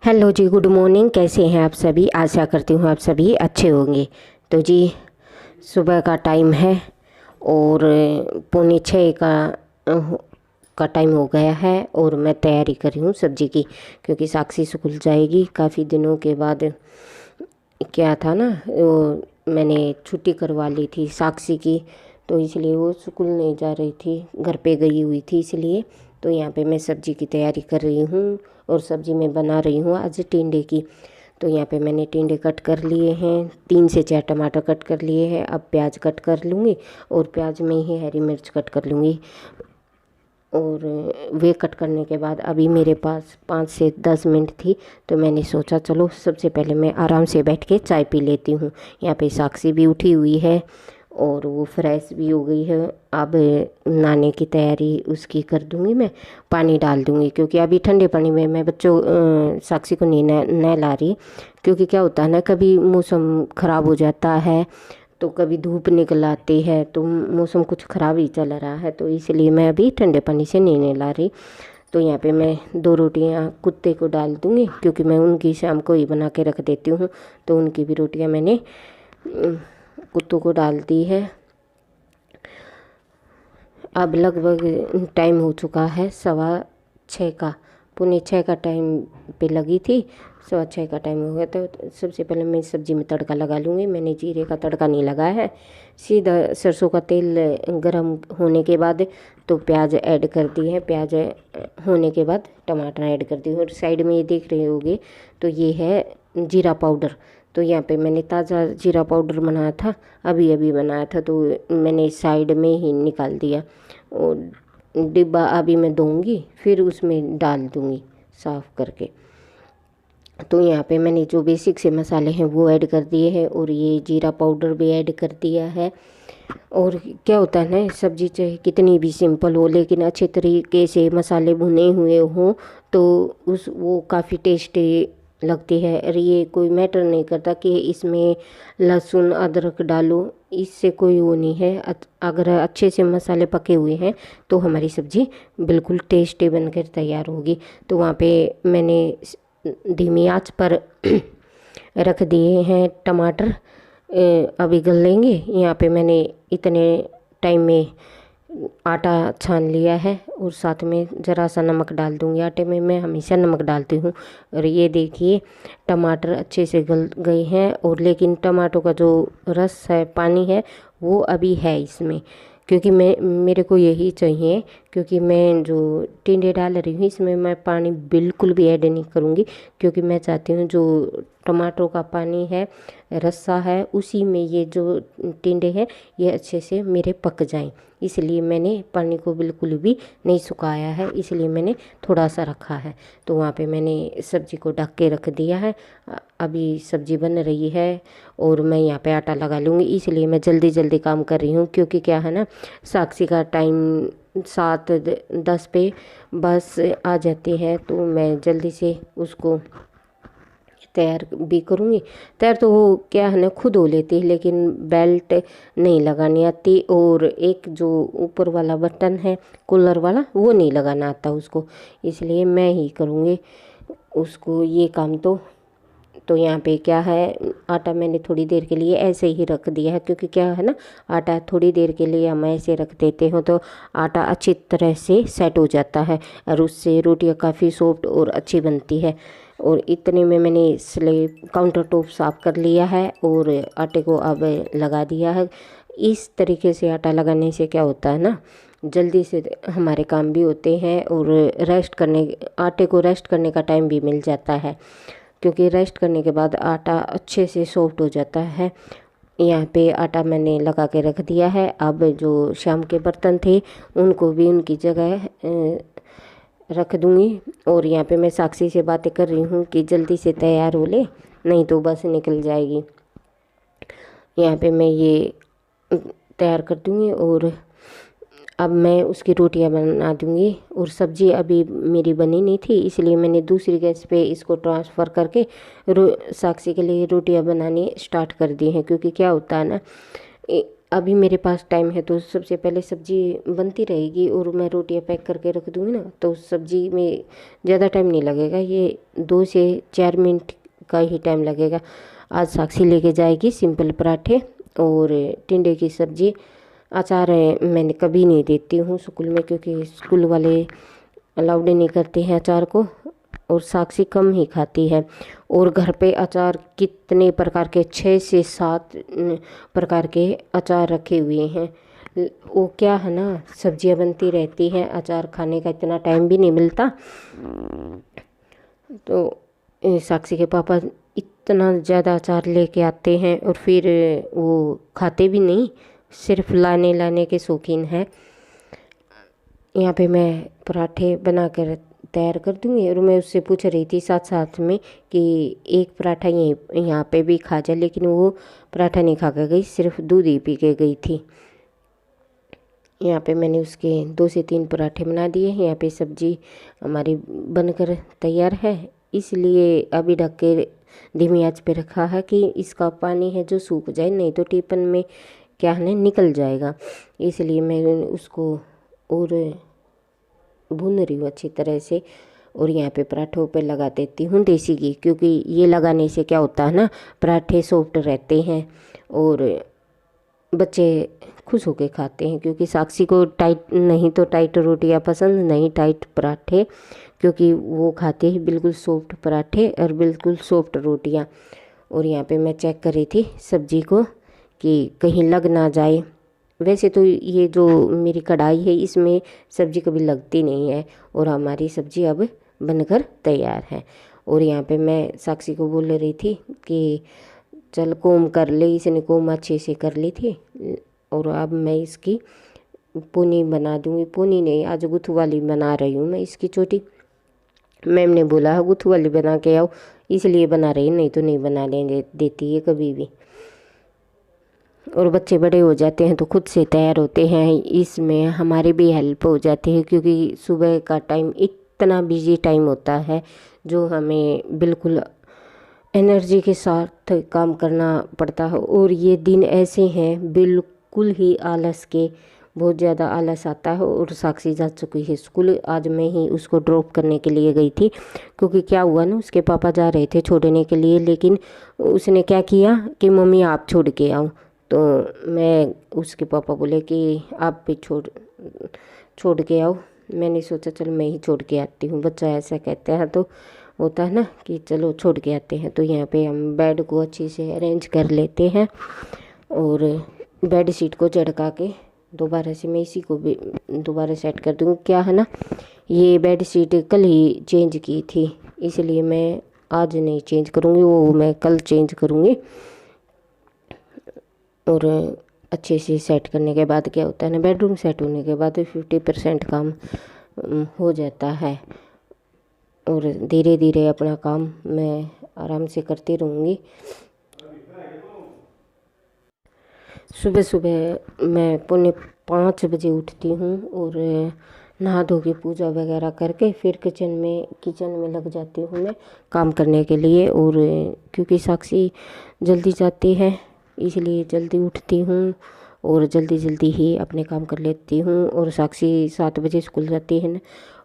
Hello जी, good morning. कैसे हैं आप सभी? आशा करती हूँ आप सभी अच्छे होंगे। तो जी, सुबह का टाइम है और 5:45 का टाइम हो गया है और मैं तैयारी कर रही हूँ सब्जी की, क्योंकि साक्षी स्कूल जाएगी। काफ़ी दिनों के बाद क्या था ना, वो मैंने छुट्टी करवा ली थी साक्षी की, तो इसलिए वो स्कूल नहीं जा रही थी, घर पे गई हुई थी। इसलिए तो यहाँ पे मैं सब्जी की तैयारी कर रही हूँ और सब्जी मैं बना रही हूँ आज टिंडे की। तो यहाँ पे मैंने टिंडे कट कर लिए हैं, 3 से 4 टमाटर कट कर लिए हैं। अब प्याज कट कर लूँगी और प्याज में ही हरी मिर्च कट कर लूँगी। और वे कट करने के बाद अभी मेरे पास 5 से 10 मिनट थी, तो मैंने सोचा चलो सबसे पहले मैं आराम से बैठ के चाय पी लेती हूँ। यहाँ पे साक्षी भी उठी हुई है और वो फ्रेश भी हो गई है। अब नहाने की तैयारी उसकी कर दूँगी, मैं पानी डाल दूँगी, क्योंकि अभी ठंडे पानी में मैं साक्षी को नहीं नहला रही। क्योंकि क्या होता है ना, कभी मौसम ख़राब हो जाता है तो कभी धूप निकल आती है, तो मौसम कुछ ख़राब ही चल रहा है, तो इसलिए मैं अभी ठंडे पानी से नहीं नहला रही। तो यहाँ पे मैं 2 रोटियाँ कुत्ते को डाल दूँगी, क्योंकि मैं उनकी शाम को ही बना के रख देती हूँ। तो उनकी भी रोटियाँ मैंने कुत्तों को डाल दी है। अब लगभग टाइम हो चुका है 6:15 का, 5:45 का टाइम पे लगी थी, 6:15 का टाइम हो गया। तो सबसे पहले मैं सब्ज़ी में तड़का लगा लूँगी। मैंने जीरे का तड़का नहीं लगाया है, सीधा सरसों का तेल गरम होने के बाद तो प्याज ऐड कर दी है। प्याज होने के बाद टमाटर ऐड कर दी हूँ। और साइड में ये देख रहे होंगे तो ये है जीरा पाउडर। तो यहाँ पे मैंने ताज़ा जीरा पाउडर बनाया था, अभी अभी बनाया था, तो मैंने साइड में ही निकाल दिया। और डिब्बा अभी मैं धोऊंगी, फिर उसमें डाल दूंगी साफ़ करके। तो यहाँ पे मैंने जो बेसिक से मसाले हैं वो ऐड कर दिए हैं और ये जीरा पाउडर भी ऐड कर दिया है। और क्या होता है ना, सब्जी चाहे कितनी भी सिंपल हो, लेकिन अच्छे तरीके से मसाले भुने हुए हों तो वो काफ़ी टेस्टी लगती है। और ये कोई मैटर नहीं करता कि इसमें लहसुन अदरक डालो, इससे कोई वो नहीं है। अगर अच्छे से मसाले पके हुए हैं तो हमारी सब्ज़ी बिल्कुल टेस्टी बनकर तैयार होगी। तो वहाँ पे मैंने धीमी आंच पर रख दिए हैं टमाटर, अभी गल लेंगे। यहाँ पे मैंने इतने टाइम में आटा छान लिया है और साथ में ज़रा सा नमक डाल दूँगी। आटे में मैं हमेशा नमक डालती हूँ। और ये देखिए टमाटर अच्छे से गल गए हैं, और लेकिन टमाटो का जो रस है, पानी है, वो अभी है इसमें, क्योंकि मेरे को यही चाहिए। क्योंकि मैं जो टिंडे डाल रही हूँ इसमें मैं पानी बिल्कुल भी ऐड नहीं करूँगी, क्योंकि मैं चाहती हूँ जो टमाटो का पानी है, रस्सा है, उसी में ये जो टिंडे हैं ये अच्छे से मेरे पक जाएं। इसलिए मैंने पानी को बिल्कुल भी नहीं सुखाया है, इसलिए मैंने थोड़ा सा रखा है। तो वहाँ पे मैंने सब्ज़ी को ढक के रख दिया है। अभी सब्ज़ी बन रही है और मैं यहाँ पे आटा लगा लूँगी, इसलिए मैं जल्दी जल्दी काम कर रही हूँ। क्योंकि क्या है ना, साक्षी का टाइम 7:10 पे बस आ जाती है, तो मैं जल्दी से उसको तैयार भी करूँगी। तैयार तो वो क्या है ना, खुद हो लेती है, लेकिन बेल्ट नहीं लगानी आती। और एक जो ऊपर वाला बटन है कूलर वाला, वो नहीं लगाना आता उसको, इसलिए मैं ही करूँगी उसको ये काम। तो यहाँ पे क्या है, आटा मैंने थोड़ी देर के लिए ऐसे ही रख दिया है, क्योंकि क्या है ना, आटा थोड़ी देर के लिए हम ऐसे रख देते हो तो आटा अच्छी तरह से सेट हो जाता है और उससे रोटियाँ काफ़ी सॉफ्ट और अच्छी बनती है। और इतने में मैंने स्लेब काउंटर टॉप साफ़ कर लिया है और आटे को अब लगा दिया है। इस तरीके से आटा लगाने से क्या होता है ना, जल्दी से हमारे काम भी होते हैं और आटे को रेस्ट करने का टाइम भी मिल जाता है, क्योंकि रेस्ट करने के बाद आटा अच्छे से सॉफ्ट हो जाता है। यहाँ पे आटा मैंने लगा के रख दिया है। अब जो शाम के बर्तन थे उनको भी उनकी जगह रख दूँगी। और यहाँ पे मैं साक्षी से बातें कर रही हूँ कि जल्दी से तैयार हो ले, नहीं तो बस निकल जाएगी। यहाँ पे मैं ये तैयार कर दूँगी और अब मैं उसकी रोटियां बना दूँगी। और सब्ज़ी अभी मेरी बनी नहीं थी, इसलिए मैंने दूसरी गैस पे इसको ट्रांसफ़र करके साक्षी के लिए रोटियां बनानी स्टार्ट कर दी हैं। क्योंकि क्या होता है ना, अभी मेरे पास टाइम है तो सबसे पहले सब्ज़ी बनती रहेगी और मैं रोटियां पैक करके रख दूँगी ना, तो सब्ज़ी में ज़्यादा टाइम नहीं लगेगा, ये 2 से 4 मिनट का ही टाइम लगेगा। आज साक्षी लेके जाएगी सिंपल पराठे और टिंडे की सब्ज़ी। अचार मैंने कभी नहीं देती हूँ स्कूल में, क्योंकि स्कूल वाले अलाउड नहीं करते हैं अचार को, और साक्षी कम ही खाती है। और घर पे अचार कितने प्रकार के 6 से 7 प्रकार के अचार रखे हुए हैं। वो क्या है ना, सब्जियां बनती रहती हैं, अचार खाने का इतना टाइम भी नहीं मिलता। तो साक्षी के पापा इतना ज़्यादा अचार लेके आते हैं और फिर वो खाते भी नहीं, सिर्फ लाने लाने के शौकीन हैं। यहाँ पे मैं पराठे बना कर तैयार कर दूँगी और मैं उससे पूछ रही थी साथ साथ में कि एक पराठा यहाँ पे भी खा जाए, लेकिन वो पराठा नहीं खा कर गई, सिर्फ दूध ही पी के गई थी। यहाँ पे मैंने उसके 2 से 3 पराठे बना दिए हैं। यहाँ पे सब्जी हमारी बनकर तैयार है, इसलिए अभी ढक के धीमी आंच पे रखा है कि इसका पानी है जो सूख जाए, नहीं तो टिफिन में क्या है निकल जाएगा। इसलिए मैं उसको और भून रही हूँ अच्छी तरह से। और यहाँ पे पराठों पे लगा देती हूँ देसी घी, क्योंकि ये लगाने से क्या होता है ना, पराठे सॉफ्ट रहते हैं और बच्चे खुश होके खाते हैं। क्योंकि साक्षी को टाइट नहीं तो टाइट रोटियाँ पसंद नहीं, टाइट पराठे, क्योंकि वो खाते हैं बिल्कुल सॉफ्ट पराठे और बिल्कुल सॉफ्ट रोटियाँ। और यहाँ पे मैं चेक कर रही थी सब्जी को कि कहीं लग ना जाए। वैसे तो ये जो मेरी कढ़ाई है इसमें सब्जी कभी लगती नहीं है। और हमारी सब्जी अब बनकर तैयार है। और यहाँ पे मैं साक्षी को बोल रही थी कि चल कोम कर ले, इसने कोम अच्छे से कर ली थी। और अब मैं इसकी पूनी बना दूँगी, पूनी नहीं आज गुथू वाली बना रही हूँ मैं इसकी छोटी। मैम ने बोला है गुथू वाली बना के आओ, इसलिए बना रही, नहीं तो नहीं बनाने देती है कभी भी। और बच्चे बड़े हो जाते हैं तो खुद से तैयार होते हैं, इसमें हमारी भी हेल्प हो जाती है। क्योंकि सुबह का टाइम इतना बिजी टाइम होता है जो हमें बिल्कुल एनर्जी के साथ काम करना पड़ता है। और ये दिन ऐसे हैं बिल्कुल ही आलस के, बहुत ज़्यादा आलस आता है। और साक्षी जा चुकी है स्कूल, आज मैं ही उसको ड्रॉप करने के लिए गई थी। क्योंकि क्या हुआ ना, उसके पापा जा रहे थे छोड़ने के लिए, लेकिन उसने क्या किया कि मम्मी आप छोड़ के आओ। तो मैं उसके पापा बोले कि आप भी छोड़ के आओ। मैंने सोचा चल मैं ही छोड़ के आती हूँ, बच्चा ऐसा कहते हैं तो होता है ना कि चलो छोड़ के आते हैं। तो यहाँ पे हम बेड को अच्छे से अरेंज कर लेते हैं और बेड शीट को झटका के दोबारा से मैं इसी को भी दोबारा सेट कर दूँगी। क्या है ना, ये बेड शीट कल ही चेंज की थी, इसलिए मैं आज नहीं चेंज करूँगी, वो मैं कल चेंज करूँगी। और अच्छे से सेट करने के बाद क्या होता है ना, बेडरूम सेट होने के बाद 50% काम हो जाता है। और धीरे धीरे अपना काम मैं आराम से करती रहूँगी। सुबह सुबह मैं 4:45 उठती हूँ और नहा धो के पूजा वगैरह करके फिर किचन में लग जाती हूँ मैं काम करने के लिए। और क्योंकि साक्षी जल्दी जाती है इसलिए जल्दी उठती हूँ और जल्दी जल्दी ही अपने काम कर लेती हूँ। और साक्षी 7 बजे स्कूल जाती है ना,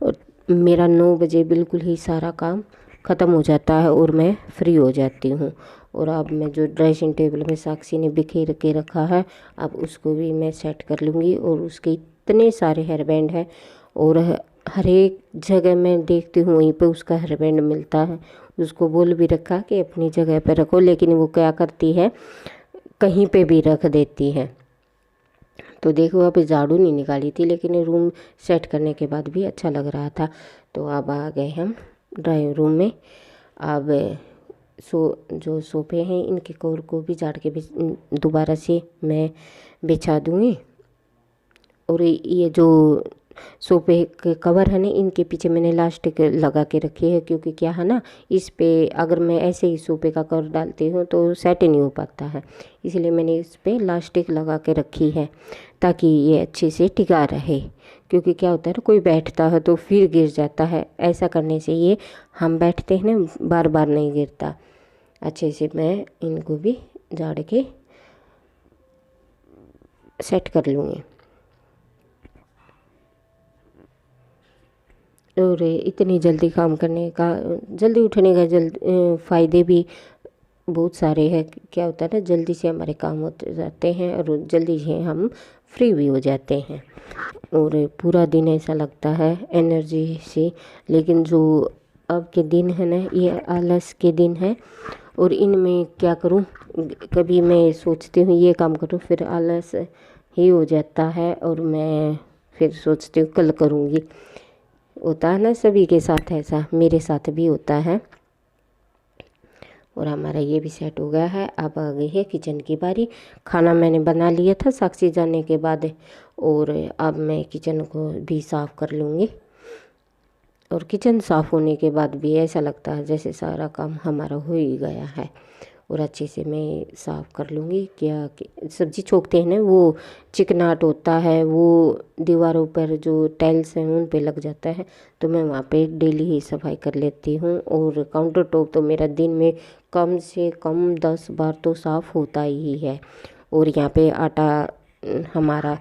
और मेरा 9 बजे बिल्कुल ही सारा काम ख़त्म हो जाता है और मैं फ्री हो जाती हूँ। और अब मैं जो ड्रेसिंग टेबल में साक्षी ने बिखेर के रखा है, अब उसको भी मैं सेट कर लूँगी। और उसके इतने सारे हेयर बैंड हैं और हर एक जगह मैं देखती हूँ वहीं पे उसका हेयर बैंड मिलता है। उसको बोल भी रखा कि अपनी जगह पर रखो, लेकिन वो क्या करती है कहीं पे भी रख देती है। तो देखो वहाँ पे झाड़ू नहीं निकाली थी, लेकिन रूम सेट करने के बाद भी अच्छा लग रहा था। तो अब आ गए हम ड्राइंग रूम में। अब जो सोफे हैं इनके कवर को भी झाड़ के दोबारा से मैं बिछा दूँगी। और ये जो सोफे के कवर है ना, इनके पीछे मैंने लास्टिक लगा के रखी है। क्योंकि क्या है ना, इस पे अगर मैं ऐसे ही सोफे का कवर डालती हूँ तो सेट नहीं हो पाता है, इसलिए मैंने इस पे लास्टिक लगा के रखी है ताकि ये अच्छे से टिका रहे। क्योंकि क्या होता है ना, कोई बैठता है तो फिर गिर जाता है, ऐसा करने से ये हम बैठते हैं ना बार बार नहीं गिरता। अच्छे से मैं इनको भी झाड़ के सेट कर लूँगी। और इतनी जल्दी काम करने का, जल्दी उठने का फ़ायदे भी बहुत सारे हैं। क्या होता है ना, जल्दी से हमारे काम होते जाते हैं और जल्दी से हम फ्री भी हो जाते हैं और पूरा दिन ऐसा लगता है एनर्जी से। लेकिन जो अब के दिन है ना, ये आलस के दिन है और इनमें क्या करूं, कभी मैं सोचती हूँ ये काम करूं, फिर आलस ही हो जाता है और मैं फिर सोचती हूँ कल करूँगी। होता है ना सभी के साथ, ऐसा मेरे साथ भी होता है। और हमारा ये भी सेट हो गया है। अब आ गई है किचन की बारी। खाना मैंने बना लिया था साक्षी जाने के बाद और अब मैं किचन को भी साफ़ कर लूँगी। और किचन साफ़ होने के बाद भी ऐसा लगता है जैसे सारा काम हमारा हो ही गया है। और अच्छे से मैं साफ़ कर लूँगी। क्या सब्ज़ी छोकते हैं ना, वो चिकनाट होता है, वो दीवारों पर जो टाइल्स हैं उन पे लग जाता है, तो मैं वहाँ पे डेली ही सफाई कर लेती हूँ। और काउंटर टॉप तो मेरा दिन में कम से कम 10 बार तो साफ़ होता ही है। और यहाँ पे आटा हमारा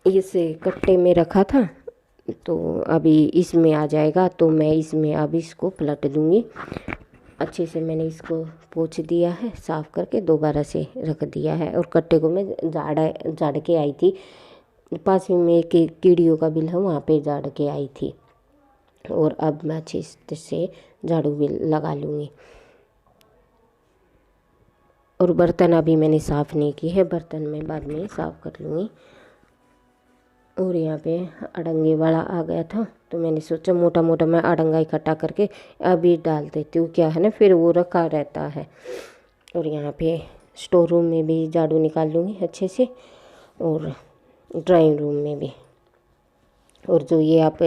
इस कट्टे में रखा था, तो अभी इसमें आ जाएगा, तो मैं इसमें अब इसको पलट दूँगी। अच्छे से मैंने इसको पोंछ दिया है, साफ़ करके दोबारा से रख दिया है। और कट्टे को मैं झाड़ के आई थी, पास ही में एक कीड़ियों का बिल है, वहाँ पे झाड़ के आई थी। और अब मैं अच्छे से झाड़ू भी लगा लूँगी। और बर्तन अभी मैंने साफ़ नहीं किए हैं, बर्तन मैं बाद में साफ़ कर लूँगी। और यहाँ पे अड़ंगे वाला आ गया था, तो मैंने सोचा मोटा मोटा मैं अड़ंगा इकट्ठा करके अभी डाल देती हूँ, क्या है ना फिर वो रखा रहता है। और यहाँ पे स्टोर रूम में भी झाड़ू निकाल लूँगी अच्छे से, और ड्राइंग रूम में भी। और जो ये आप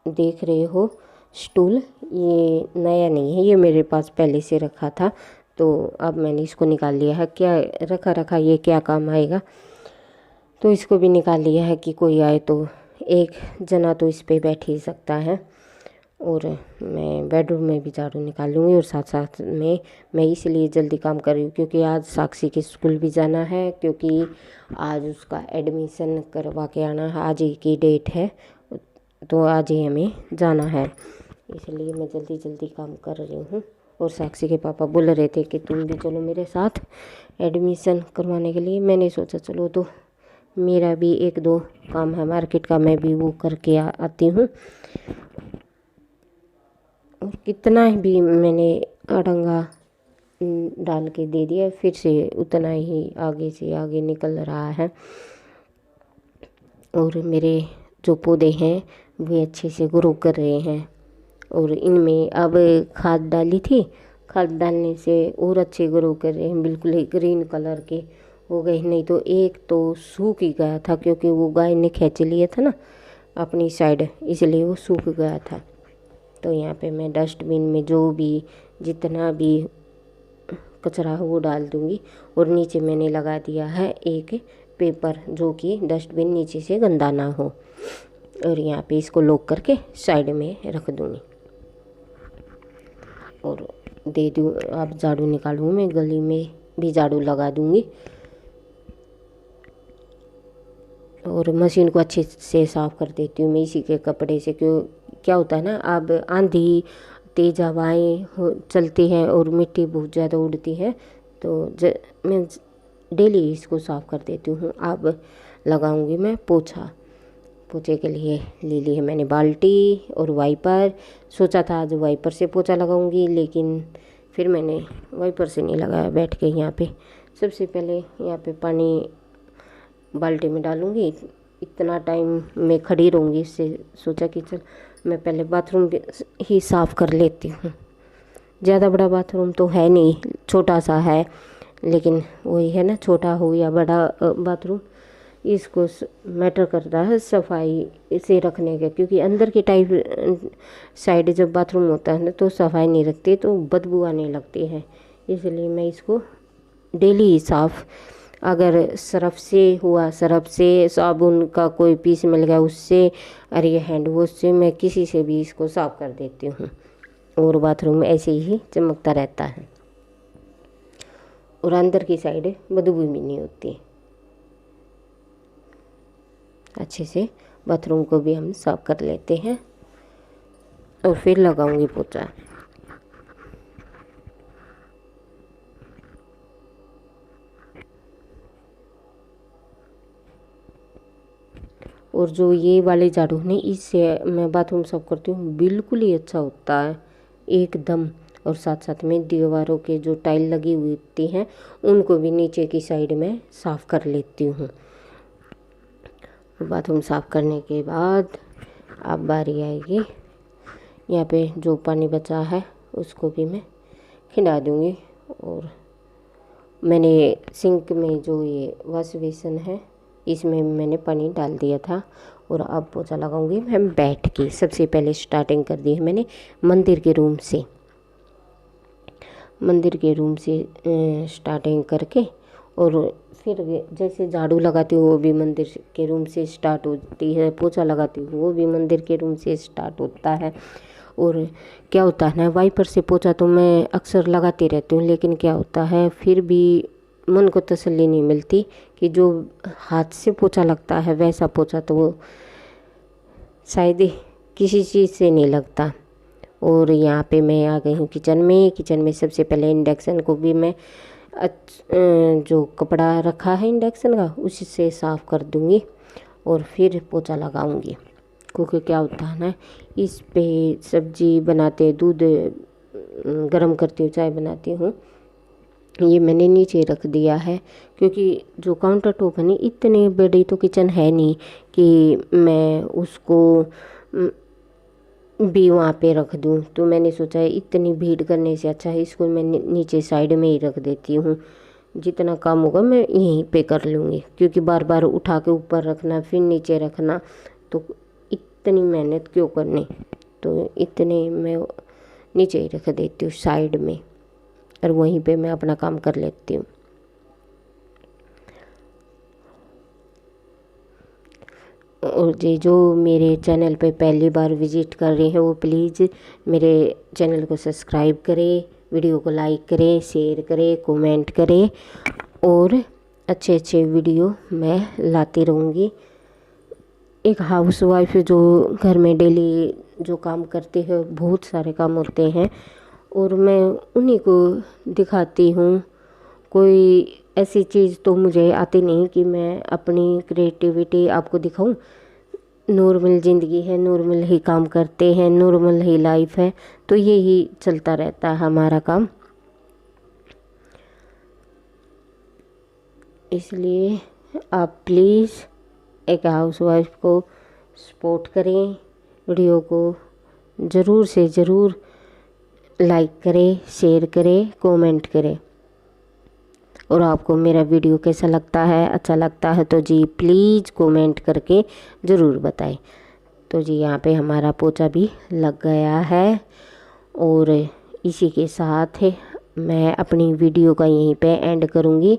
देख रहे हो स्टूल, ये नया नहीं है, ये मेरे पास पहले से रखा था, तो अब मैंने इसको निकाल लिया है। क्या रखा ये क्या काम आएगा, तो इसको भी निकाल लिया है कि कोई आए तो एक जना तो इस पे बैठ ही सकता है। और मैं बेडरूम में भी झाड़ू निकाल लूँगी। और साथ साथ में मैं इसलिए जल्दी काम कर रही हूँ क्योंकि आज साक्षी के स्कूल भी जाना है, क्योंकि आज उसका एडमिशन करवा के आना है, आज ही की डेट है, तो आज ही हमें जाना है, इसलिए मैं जल्दी जल्दी काम कर रही हूँ। और साक्षी के पापा बोल रहे थे कि तुम भी चलो मेरे साथ एडमिशन करवाने के लिए। मैंने सोचा चलो, तो मेरा भी एक दो काम है मार्केट का, मैं भी वो करके आती हूँ। और कितना भी मैंने अड़ंगा डाल के दे दिया, फिर से उतना ही आगे से आगे निकल रहा है। और मेरे जो पौधे हैं वे अच्छे से ग्रो कर रहे हैं। और इनमें अब खाद डाली थी, खाद डालने से और अच्छे ग्रो कर रहे हैं, बिल्कुल ही ग्रीन कलर के हो गए। नहीं तो एक तो सूख ही गया था, क्योंकि वो गाय ने खींच लिया था ना अपनी साइड, इसलिए वो सूख गया था। तो यहाँ पे मैं डस्टबिन में जो भी जितना भी कचरा हो वो डाल दूँगी। और नीचे मैंने लगा दिया है एक पेपर, जो कि डस्टबिन नीचे से गंदा ना हो। और यहाँ पे इसको लॉक करके साइड में रख दूँगी। और दे दूँ, अब झाड़ू निकालूँ, मैं गली में भी झाड़ू लगा दूँगी। और मशीन को अच्छे से साफ़ कर देती हूँ मैं इसी के कपड़े से। क्यों, क्या होता है ना, अब आंधी तेज़ हवाएँ चलती हैं और मिट्टी बहुत ज़्यादा उड़ती है, तो मैं डेली इसको साफ़ कर देती हूँ। अब लगाऊंगी मैं पोछा। पोछे के लिए ले ली है मैंने बाल्टी और वाइपर। सोचा था आज वाइपर से पोछा लगाऊंगी, लेकिन फिर मैंने वाइपर से नहीं लगाया। बैठ के यहाँ पे सबसे पहले यहाँ पे पानी बाल्टी में डालूंगी, इतना टाइम मैं खड़ी रहूँगी, इससे सोचा कि चल मैं पहले बाथरूम ही साफ़ कर लेती हूँ। ज़्यादा बड़ा बाथरूम तो है नहीं, छोटा सा है, लेकिन वही है ना, छोटा हो या बड़ा बाथरूम, इसको मैटर करता है सफाई से रखने के। क्योंकि अंदर की टाइप साइड जब बाथरूम होता है ना, तो सफाई नहीं रखती तो बदबू आने लगती है, इसलिए मैं इसको डेली ही साफ़, अगर सर्फ से हुआ, सर्फ से, साबुन का कोई पीस मिल गया उससे, और ये हैंड वॉश से, मैं किसी से भी इसको साफ़ कर देती हूँ। और बाथरूम ऐसे ही चमकता रहता है और अंदर की साइड बदबू भी नहीं होती। अच्छे से बाथरूम को भी हम साफ कर लेते हैं और फिर लगाऊंगी पोछा। और जो ये वाले झाड़ू है इससे मैं बाथरूम साफ करती हूँ, बिल्कुल ही अच्छा होता है एकदम। और साथ साथ में दीवारों के जो टाइल लगी हुई होती हैं उनको भी नीचे की साइड में साफ़ कर लेती हूँ। बाथरूम साफ़ करने के बाद अब बारी आएगी, यहाँ पे जो पानी बचा है उसको भी मैं खिला दूँगी। और मैंने सिंक में जो ये वॉश बेसिन है इसमें मैंने पानी डाल दिया था। और अब पोछा लगाऊंगी मैं बैठ के। सबसे पहले स्टार्टिंग कर दी है मैंने मंदिर के रूम से। मंदिर के रूम से स्टार्टिंग करके और फिर जैसे झाड़ू लगाती हूँ वो भी मंदिर के रूम से स्टार्ट होती है, पोछा लगाती हूँ वो भी मंदिर के रूम से स्टार्ट होता है। और क्या होता है ना, वाइपर से पोछा तो मैं अक्सर लगाती रहती हूँ, लेकिन क्या होता है फिर भी मन को तसल्ली नहीं मिलती कि जो हाथ से पोछा लगता है वैसा पोछा तो वो शायद ही किसी चीज़ से नहीं लगता। और यहाँ पे मैं आ गई हूँ किचन में। किचन में सबसे पहले इंडक्शन को भी मैं जो कपड़ा रखा है इंडक्शन का उसी से साफ़ कर दूँगी और फिर पोछा लगाऊँगी। क्योंकि क्या होता है ना, इस पे सब्जी बनाते, दूध गरम करती हूँ, चाय बनाती हूँ, ये मैंने नीचे रख दिया है। क्योंकि जो काउंटर टॉप है नहीं, इतनी बड़ी तो किचन है नहीं कि मैं उसको भी वहाँ पे रख दूँ। तो मैंने सोचा है इतनी भीड़ करने से अच्छा है इसको मैं नीचे साइड में ही रख देती हूँ। जितना काम होगा मैं यहीं पे कर लूँगी, क्योंकि बार बार उठा के ऊपर रखना फिर नीचे रखना तो इतनी मेहनत क्यों करनी। तो इतने मैं नीचे ही रख देती हूँ साइड में और वहीं पे मैं अपना काम कर लेती हूँ। और ये जो मेरे चैनल पे पहली बार विज़िट कर रहे हैं वो प्लीज़ मेरे चैनल को सब्सक्राइब करें, वीडियो को लाइक करें, शेयर करें, कमेंट करें और अच्छे अच्छे वीडियो मैं लाती रहूँगी। एक हाउस वाइफ जो घर में डेली जो काम करती है, बहुत सारे काम होते हैं और मैं उन्हीं को दिखाती हूँ। कोई ऐसी चीज़ तो मुझे आती नहीं कि मैं अपनी क्रिएटिविटी आपको दिखाऊं। नॉर्मल ज़िंदगी है, नॉर्मल ही काम करते हैं, नॉर्मल ही लाइफ है, तो यही चलता रहता है हमारा काम। इसलिए आप प्लीज़ एक हाउसवाइफ को सपोर्ट करें, वीडियो को ज़रूर से ज़रूर लाइक करें, शेयर करें, कमेंट करें। और आपको मेरा वीडियो कैसा लगता है, अच्छा लगता है तो जी प्लीज़ कमेंट करके ज़रूर बताएं। तो जी यहाँ पे हमारा पोछा भी लग गया है और इसी के साथ मैं अपनी वीडियो का यहीं पे एंड करूँगी।